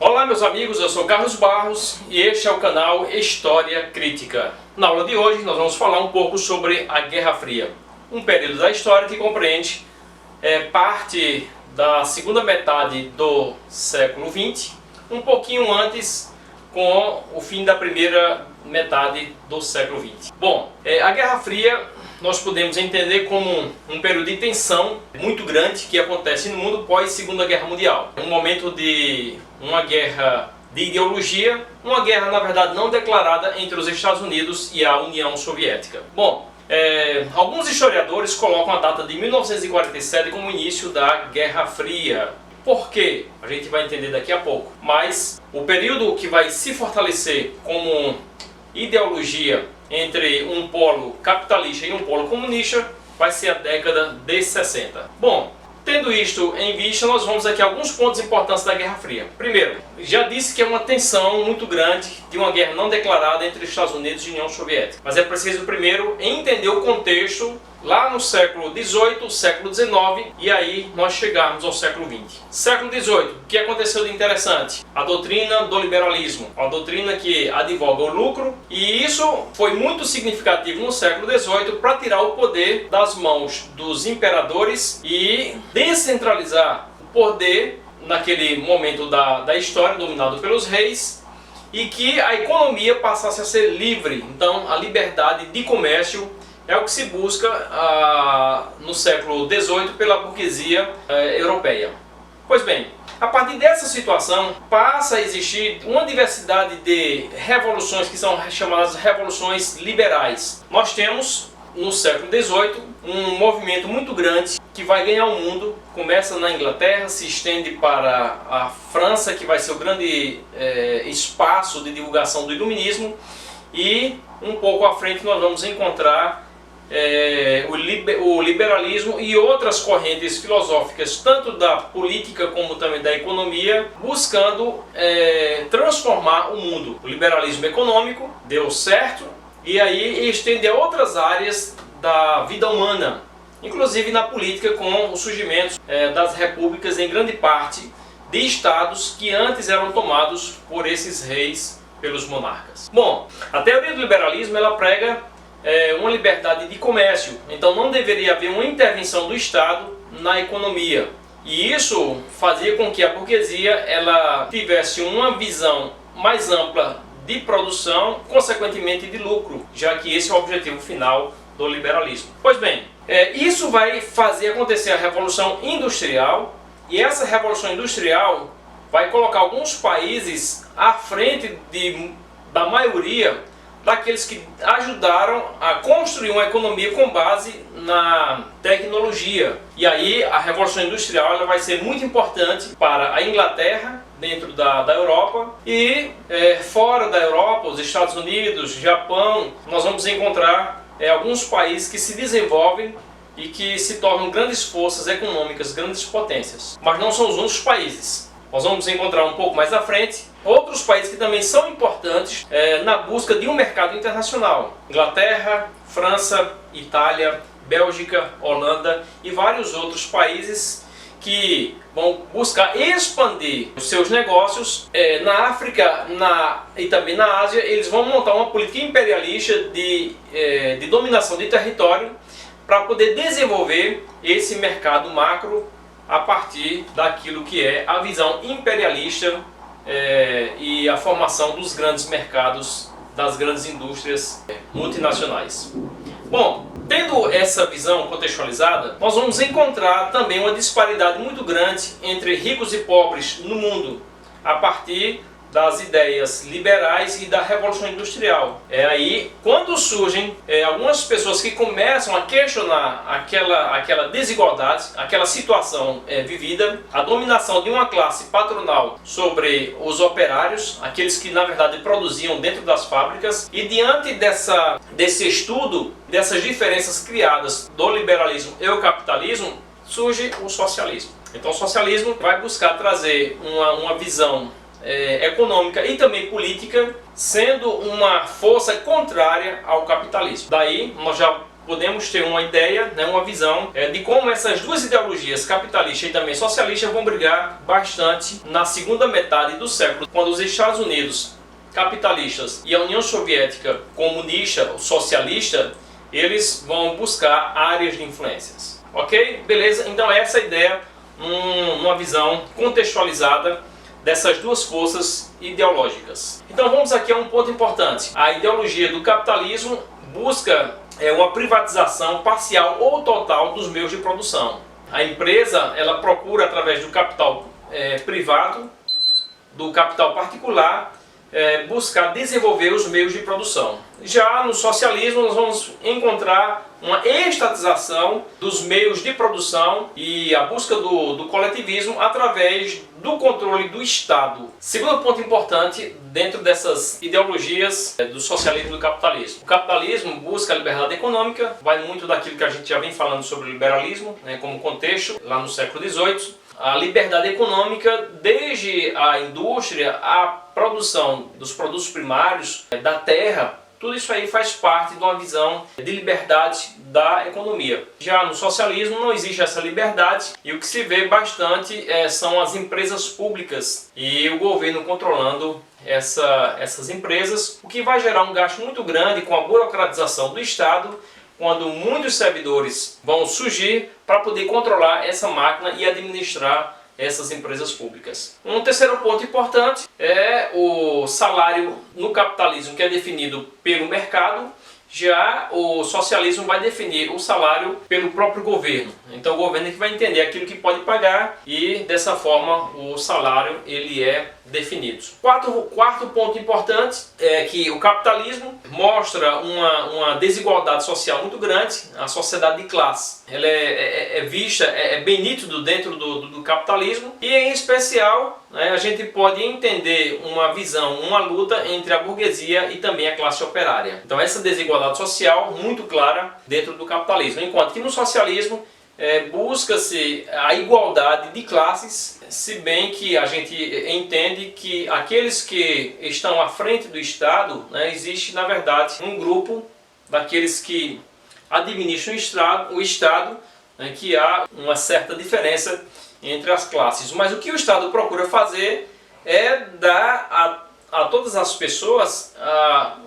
Olá meus amigos, eu sou Carlos Barros e este é o canal História Crítica. Na aula de hoje nós vamos falar um pouco sobre a Guerra Fria, um período da história que compreende parte da segunda metade do século XX, um pouquinho antes com o fim da primeira metade do século XX. Bom, a Guerra Fria nós podemos entender como um período de tensão muito grande que acontece no mundo pós Segunda Guerra Mundial. Um momento de uma guerra de ideologia, uma guerra na verdade não declarada entre os Estados Unidos e a União Soviética. Bom, alguns historiadores colocam a data de 1947 como o início da Guerra Fria. Por quê? A gente vai entender daqui a pouco. Mas o período que vai se fortalecer como ideologia entre um polo capitalista e um polo comunista vai ser a década de 60. Bom, tendo isto em vista, nós vamos aqui a alguns pontos importantes da Guerra Fria. Primeiro, já disse que é uma tensão muito grande de uma guerra não declarada entre Estados Unidos e União Soviética. Mas é preciso primeiro entender o contexto lá no século XVIII, século XIX e aí nós chegarmos ao século XX. Século XVIII, o que aconteceu de interessante? A doutrina do liberalismo, uma doutrina que advoga o lucro, e isso foi muito significativo no século XVIII para tirar o poder das mãos dos imperadores e descentralizar o poder naquele momento da história dominado pelos reis e que a economia passasse a ser livre. Então a liberdade de comércio é o que se busca no século XVIII pela burguesia europeia. Pois bem, a partir dessa situação passa a existir uma diversidade de revoluções que são chamadas revoluções liberais. Nós temos no século XVIII um movimento muito grande que vai ganhar o mundo, começa na Inglaterra, se estende para a França, que vai ser o grande espaço de divulgação do iluminismo, e um pouco à frente nós vamos encontrar o liberalismo e outras correntes filosóficas, tanto da política como também da economia, buscando transformar o mundo. O liberalismo econômico deu certo e aí estende a outras áreas da vida humana, inclusive na política, com o surgimento das repúblicas em grande parte de estados que antes eram tomados por esses reis, pelos monarcas. Bom, a teoria do liberalismo ela prega uma liberdade de comércio, então não deveria haver uma intervenção do Estado na economia. E isso fazia com que a burguesia ela tivesse uma visão mais ampla de produção, consequentemente de lucro, já que esse é o objetivo final do liberalismo. Pois bem, isso vai fazer acontecer a Revolução Industrial, e essa Revolução Industrial vai colocar alguns países à frente da maioria daqueles que ajudaram a construir uma economia com base na tecnologia. E aí a Revolução Industrial ela vai ser muito importante para a Inglaterra, dentro da Europa, e fora da Europa, os Estados Unidos, Japão, nós vamos encontrar alguns países que se desenvolvem e que se tornam grandes forças econômicas, grandes potências. Mas não são os únicos países. Nós vamos encontrar um pouco mais à frente outros países que também são importantes na busca de um mercado internacional. Inglaterra, França, Itália, Bélgica, Holanda e vários outros países que vão buscar expandir os seus negócios. Na África e também na Ásia, eles vão montar uma política imperialista de dominação de território para poder desenvolver esse mercado macro a partir daquilo que é a visão imperialista e a formação dos grandes mercados, das grandes indústrias multinacionais. Bom, tendo essa visão contextualizada, nós vamos encontrar também uma disparidade muito grande entre ricos e pobres no mundo, a partir das ideias liberais e da Revolução Industrial. Aí, quando surgem algumas pessoas que começam a questionar aquela desigualdade, aquela situação vivida, a dominação de uma classe patronal sobre os operários, aqueles que na verdade produziam dentro das fábricas, e diante desse estudo, dessas diferenças criadas do liberalismo e o capitalismo, surge o socialismo. Então o socialismo vai buscar trazer uma visão econômica e também política, sendo uma força contrária ao capitalismo. Daí nós já podemos ter uma ideia, né, uma visão de como essas duas ideologias, capitalista e também socialista, vão brigar bastante na segunda metade do século, quando os Estados Unidos capitalistas e a União Soviética comunista, socialista, eles vão buscar áreas de influências. Ok? Beleza? Então essa é a ideia, uma visão contextualizada dessas duas forças ideológicas. Então vamos aqui a um ponto importante. A ideologia do capitalismo busca uma privatização parcial ou total dos meios de produção. A empresa, ela procura, através do capital privado, do capital particular, buscar desenvolver os meios de produção. Já no socialismo nós vamos encontrar uma estatização dos meios de produção e a busca do coletivismo através do controle do Estado. Segundo ponto importante dentro dessas ideologias do socialismo e do capitalismo. O capitalismo busca a liberdade econômica, vai muito daquilo que a gente já vem falando sobre o liberalismo, como contexto, lá no século XVIII. A liberdade econômica, desde a indústria, a produção dos produtos primários da terra, tudo isso aí faz parte de uma visão de liberdade da economia. Já no socialismo não existe essa liberdade e o que se vê bastante são as empresas públicas e o governo controlando essas empresas, o que vai gerar um gasto muito grande com a burocratização do Estado, quando muitos servidores vão surgir para poder controlar essa máquina e administrar essas empresas públicas. Um terceiro ponto importante é o salário no capitalismo, que é definido pelo mercado. Já o socialismo vai definir o salário pelo próprio governo. Então o governo é que vai entender aquilo que pode pagar e dessa forma o salário ele é definido. Quarto ponto importante é que o capitalismo mostra uma desigualdade social muito grande, a sociedade de classe. Ela é vista, é bem nítido dentro do capitalismo e em especial a gente pode entender uma visão, uma luta entre a burguesia e também a classe operária. Então essa desigualdade social muito clara dentro do capitalismo, enquanto que no socialismo busca-se a igualdade de classes, se bem que a gente entende que aqueles que estão à frente do Estado, existe na verdade um grupo daqueles que administram o Estado, que há uma certa diferença entre as classes. Mas o que o Estado procura fazer é dar a todas as pessoas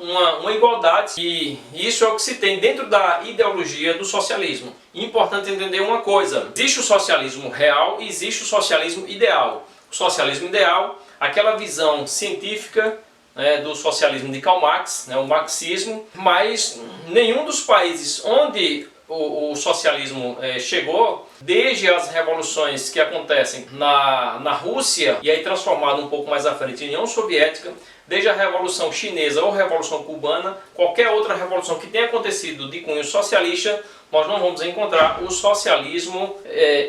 uma igualdade, e isso é o que se tem dentro da ideologia do socialismo. Importante entender uma coisa: existe o socialismo real e existe o socialismo ideal. O socialismo ideal, aquela visão científica do socialismo de Karl Marx, o marxismo, mas nenhum dos países onde o socialismo chegou, desde as revoluções que acontecem na Rússia e aí transformado um pouco mais à frente em União Soviética, desde a Revolução Chinesa ou Revolução Cubana, qualquer outra revolução que tenha acontecido de cunho socialista, nós não vamos encontrar o socialismo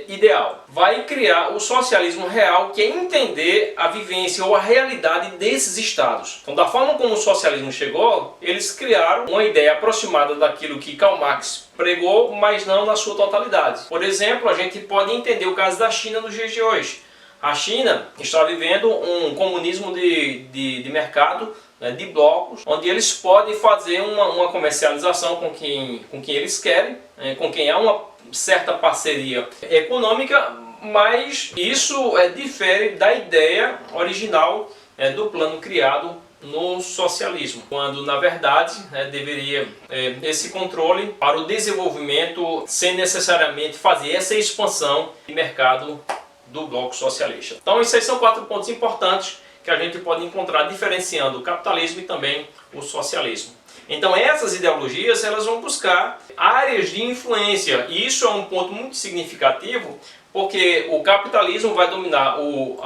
ideal. Vai criar o socialismo real, que é entender a vivência ou a realidade desses estados. Então, da forma como o socialismo chegou, eles criaram uma ideia aproximada daquilo que Karl Marx pregou, mas não na sua totalidade. Por exemplo, a gente pode entender o caso da China nos dias de hoje. A China está vivendo um comunismo de mercado, de blocos, onde eles podem fazer uma comercialização com quem eles querem, com quem há uma certa parceria econômica, mas isso difere da ideia original do plano criado no socialismo, quando na verdade deveria esse controle para o desenvolvimento sem necessariamente fazer essa expansão de mercado do bloco socialista. Então esses são 4 pontos importantes que a gente pode encontrar diferenciando o capitalismo e também o socialismo. Então essas ideologias elas vão buscar áreas de influência, e isso é um ponto muito significativo, porque o capitalismo vai dominar o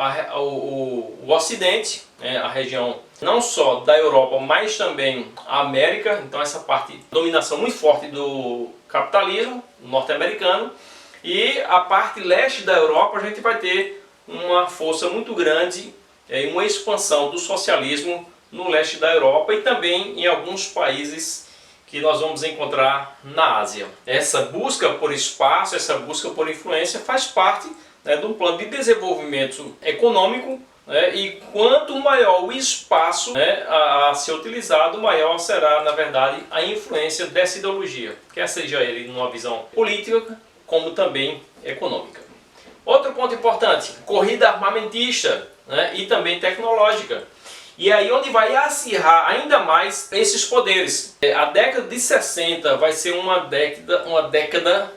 Ocidente, a região não só da Europa, mas também a América. Então essa parte, dominação muito forte do capitalismo norte-americano, e a parte leste da Europa a gente vai ter uma força muito grande, uma expansão do socialismo no leste da Europa e também em alguns países que nós vamos encontrar na Ásia. Essa busca por espaço, essa busca por influência faz parte de um plano de desenvolvimento econômico, e quanto maior o espaço, né, a ser utilizado, maior será, na verdade, a influência dessa ideologia, quer seja ele numa visão política, como também econômica. Outro ponto importante, corrida armamentista, né, e também tecnológica. E aí onde vai acirrar ainda mais esses poderes. A década de 60 vai ser uma década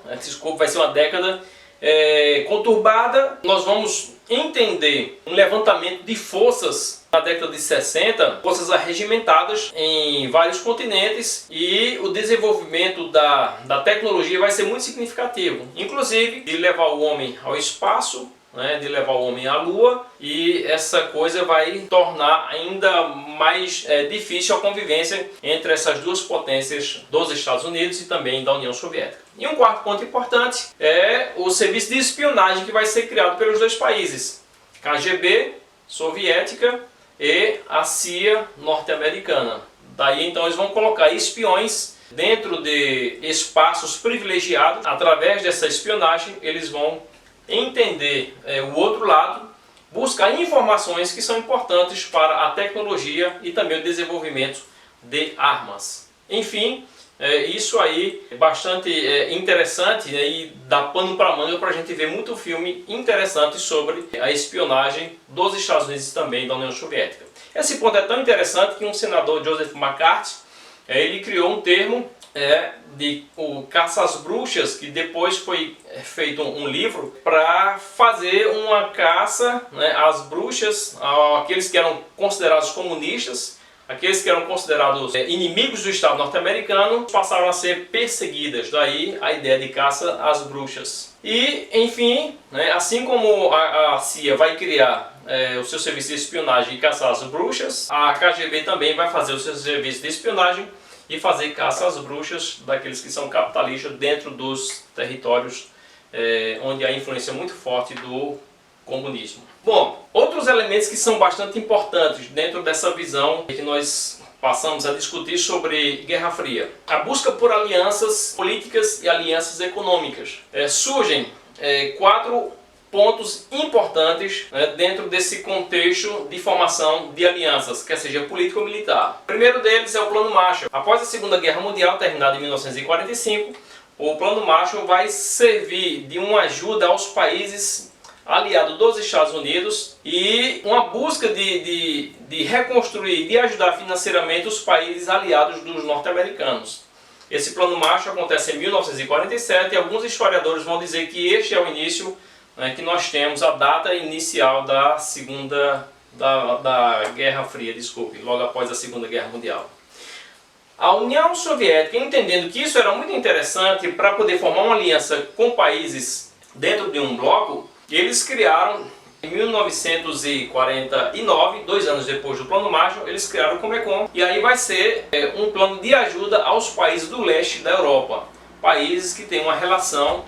conturbada. Nós vamos entender um levantamento de forças na década de 60, forças arregimentadas em vários continentes, e o desenvolvimento da tecnologia vai ser muito significativo, inclusive de levar o homem ao espaço, né, de levar o homem à Lua, e essa coisa vai tornar ainda mais difícil a convivência entre essas duas potências dos Estados Unidos e também da União Soviética. E um quarto ponto importante é o serviço de espionagem que vai ser criado pelos dois países, KGB soviética e a CIA norte-americana. Daí então eles vão colocar espiões dentro de espaços privilegiados. Através dessa espionagem eles vão entender o outro lado, buscar informações que são importantes para a tecnologia e também o desenvolvimento de armas. Enfim, isso aí é bastante interessante, né, e dá pano para manga para a gente ver muito filme interessante sobre a espionagem dos Estados Unidos e também da União Soviética. Esse ponto é tão interessante que um senador, Joseph McCarthy, ele criou um termo de o caça às bruxas, que depois foi feito um livro para fazer uma caça, né, às bruxas, aqueles que eram considerados comunistas, aqueles que eram considerados inimigos do Estado norte-americano, passaram a ser perseguidas. Daí a ideia de caça às bruxas. E, enfim, né, assim como a CIA vai criar o seu serviço de espionagem e caçar as bruxas, a KGB também vai fazer o seu serviço de espionagem e fazer caça às bruxas daqueles que são capitalistas dentro dos territórios onde há influência muito forte do comunismo. Bom, outros elementos que são bastante importantes dentro dessa visão que nós passamos a discutir sobre Guerra Fria. A busca por alianças políticas e alianças econômicas. Surgem 4 pontos importantes dentro desse contexto de formação de alianças, quer seja político ou militar. O primeiro deles é o Plano Marshall. Após a Segunda Guerra Mundial, terminada em 1945, o Plano Marshall vai servir de uma ajuda aos países aliados dos Estados Unidos e uma busca de reconstruir, de ajudar financeiramente os países aliados dos norte-americanos. Esse Plano Marshall acontece em 1947 e alguns historiadores vão dizer que este é o início, que nós temos a data inicial da Guerra Fria, logo após a Segunda Guerra Mundial. A União Soviética, entendendo que isso era muito interessante para poder formar uma aliança com países dentro de um bloco, eles criaram, em 1949, 2 anos depois do Plano Marshall, eles criaram o Comecon, e aí vai ser um plano de ajuda aos países do leste da Europa, países que têm uma relação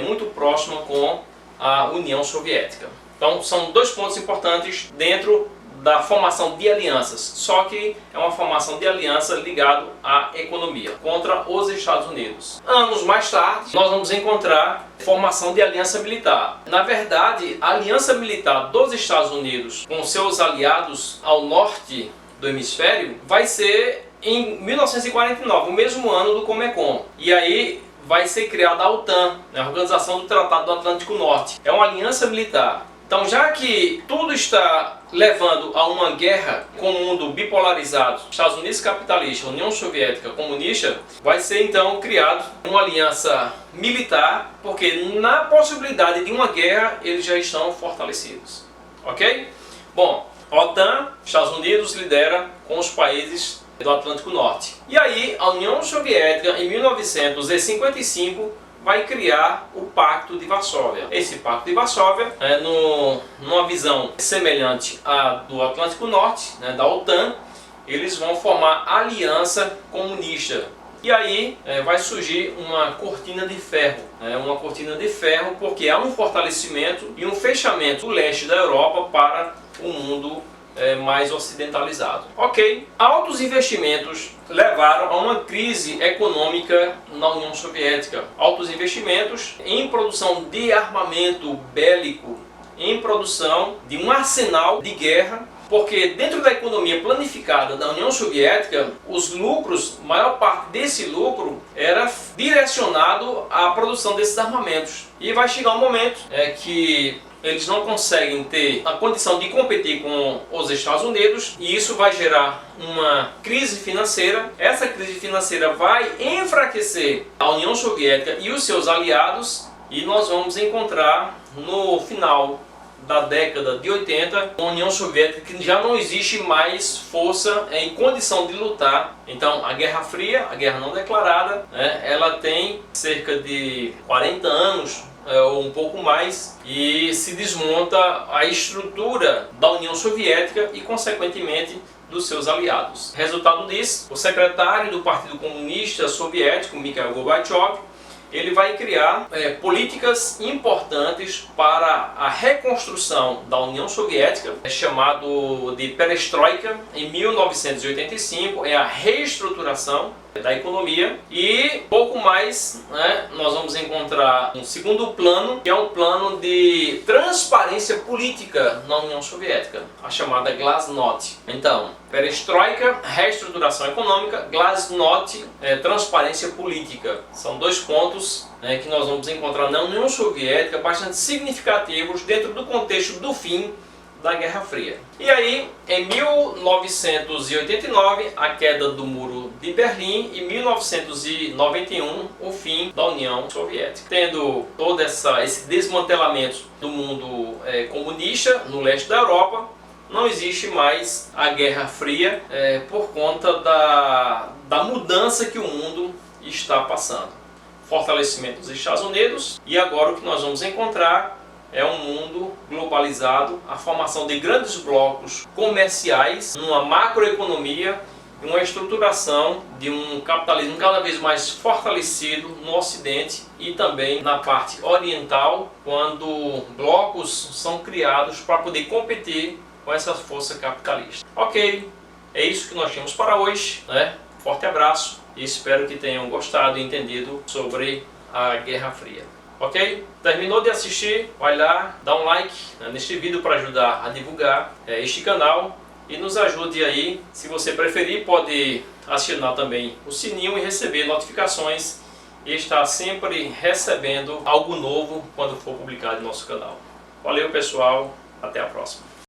muito próxima com a União Soviética. Então são 2 pontos importantes dentro da formação de alianças, só que é uma formação de aliança ligado à economia, contra os Estados Unidos. Anos mais tarde, nós vamos encontrar formação de aliança militar. Na verdade, a aliança militar dos Estados Unidos com seus aliados ao norte do hemisfério vai ser em 1949, o mesmo ano do Comecon. E aí vai ser criada a OTAN, a Organização do Tratado do Atlântico Norte. É uma aliança militar. Então, já que tudo está levando a uma guerra com o mundo bipolarizado, Estados Unidos capitalista, União Soviética comunista, vai ser então criado uma aliança militar, porque na possibilidade de uma guerra eles já estão fortalecidos. Ok? Bom, a OTAN, Estados Unidos lidera com os países do Atlântico Norte. E aí a União Soviética, em 1955, vai criar o Pacto de Varsóvia. Esse Pacto de Varsóvia, numa visão semelhante à do Atlântico Norte, da OTAN, eles vão formar aliança comunista. E aí vai surgir uma cortina de ferro. Uma cortina de ferro porque há um fortalecimento e um fechamento do leste da Europa para o mundo mais ocidentalizado. Ok, altos investimentos levaram a uma crise econômica na União Soviética. Altos investimentos em produção de armamento bélico em produção de um arsenal de guerra, porque dentro da economia planificada da União Soviética, os lucros, maior parte desse lucro era direcionado à produção desses armamentos. E vai chegar um momento que eles não conseguem ter a condição de competir com os Estados Unidos, e isso vai gerar uma crise financeira. Essa crise financeira vai enfraquecer a União Soviética e os seus aliados, e nós vamos encontrar no final da década de 80, a União Soviética que já não existe mais força em condição de lutar. Então a Guerra Fria, a guerra não declarada, ela tem cerca de 40 anos ou um pouco mais, e se desmonta a estrutura da União Soviética e consequentemente dos seus aliados. Resultado disso, o secretário do Partido Comunista Soviético, Mikhail Gorbachev, ele vai criar políticas importantes para a reconstrução da União Soviética, chamado de Perestroika. Em 1985 é a reestruturação da economia, e pouco mais, nós vamos encontrar um segundo plano, que é um plano de transparência política na União Soviética, a chamada Glasnost. Então, Perestroika, reestruturação econômica; Glasnost, transparência política. São dois pontos que nós vamos encontrar na União Soviética bastante significativos dentro do contexto do fim da Guerra Fria. E aí, em 1989, a queda do Muro de Berlim, e 1991, o fim da União Soviética. Tendo todo esse desmantelamento do mundo comunista no leste da Europa, não existe mais a Guerra Fria por conta da mudança que o mundo está passando. Fortalecimento dos Estados Unidos, e agora o que nós vamos encontrar é um mundo globalizado, a formação de grandes blocos comerciais, uma macroeconomia e uma estruturação de um capitalismo cada vez mais fortalecido no Ocidente e também na parte oriental, quando blocos são criados para poder competir com essa força capitalista. Ok, é isso que nós temos para hoje, Forte abraço e espero que tenham gostado e entendido sobre a Guerra Fria. Ok? Terminou de assistir? Vai lá, dá um like neste vídeo para ajudar a divulgar este canal, e nos ajude aí. Se você preferir, pode acionar também o sininho e receber notificações, e estar sempre recebendo algo novo quando for publicado no nosso canal. Valeu pessoal, até a próxima.